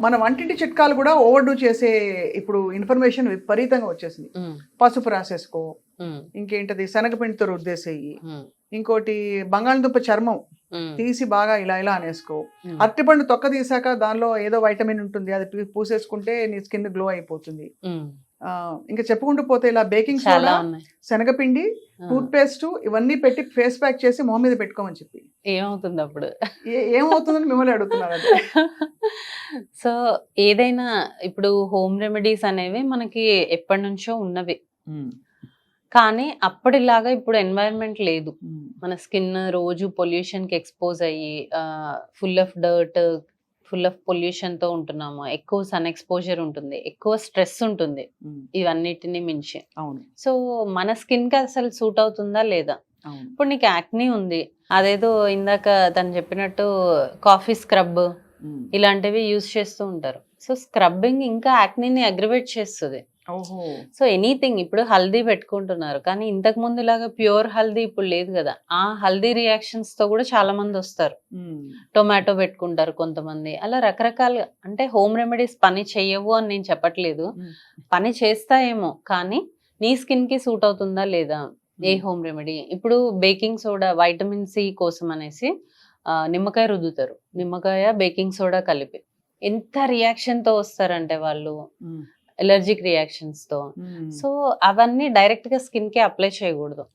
మన వంటింటి చిట్కాలు కూడా ఓవర్డూ చేసే ఇప్పుడు ఇన్ఫర్మేషన్ విపరీతంగా వచ్చేసింది. పసుపు రాసేసుకో, ఇంకేంటది శనగపిండితో రుద్దేసేయి, ఇంకోటి బంగాళదుంప చర్మం తీసి బాగా ఇలా ఇలా అనేసుకో, అరటిపండు తొక్క తీసాక దానిలో ఏదో వైటమిన్ ఉంటుంది, అది పూసేసుకుంటే నీ స్కిన్ గ్లో అయిపోతుంది. ఇంకా చెప్పుకుంటూ పోతే ఇలా బేకింగ్ సోడా, శనగపిండి, టూత్ పేస్ట్ ఇవన్నీ పెట్టి ఫేస్ ప్యాక్ చేసి మొహం మీద పెట్టుకోమని చెప్పి ఏమవుతుంది అప్పుడు? ఏమవుతుందని మిమ్మల్ని అడుగుతున్నారు. అదే సో ఏదైనా ఇప్పుడు హోమ్ రెమెడీస్ అనేవి మనకి ఎప్పటి నుంచో ఉన్నవి, కానీ అప్పటిలాగా ఇప్పుడు ఎన్వైరన్మెంట్ లేదు. మన స్కిన్ రోజు పొల్యూషన్కి ఎక్స్పోజ్ అయ్యి full of dirt, full of పొల్యూషన్తో ఉంటున్నాము. ఎక్కువ సన్ ఎక్స్పోజర్ ఉంటుంది, ఎక్కువ స్ట్రెస్ ఉంటుంది, ఇవన్నిటిని మించి. అవును. సో మన స్కిన్కి అసలు సూట్ అవుతుందా లేదా? ఇప్పుడు నీకు యాక్నీ ఉంది, అదేదో ఇందాక తను చెప్పినట్టు కాఫీ స్క్రబ్ ఇలాంటివి యూజ్ చేస్తూ ఉంటారు. సో స్క్రబ్బింగ్ ఇంకా యాక్నీని అగ్రివేట్ చేస్తుంది. సో ఎనీథింగ్, ఇప్పుడు హల్దీ పెట్టుకుంటున్నారు, కానీ ఇంతకు ముందు ఇలాగా ప్యూర్ హల్దీ ఇప్పుడు లేదు కదా. ఆ హల్దీ రియాక్షన్స్ తో కూడా చాలా మంది వస్తారు. టొమాటో పెట్టుకుంటారు కొంతమంది, అలా రకరకాలుగా. అంటే హోమ్ రెమెడీస్ పని చెయ్యవు అని నేను చెప్పట్లేదు, పని చేస్తాయేమో, కానీ నీ స్కిన్ కి సూట్ అవుతుందా లేదా ఏ హోమ్ రెమెడీ. ఇప్పుడు బేకింగ్ సోడా వైటమిన్ సి కోసం అనేసి నిమ్మకాయ రుద్దుతారు, నిమ్మకాయ బేకింగ్ సోడా కలిపి. ఎంత రియాక్షన్ తో వస్తారంటే వాళ్ళు, ఎలర్జిక్ రియాక్షన్స్ తో. సో అవన్నీ డైరెక్ట్ గా స్కిన్ కి అప్లై చేయకూడదు.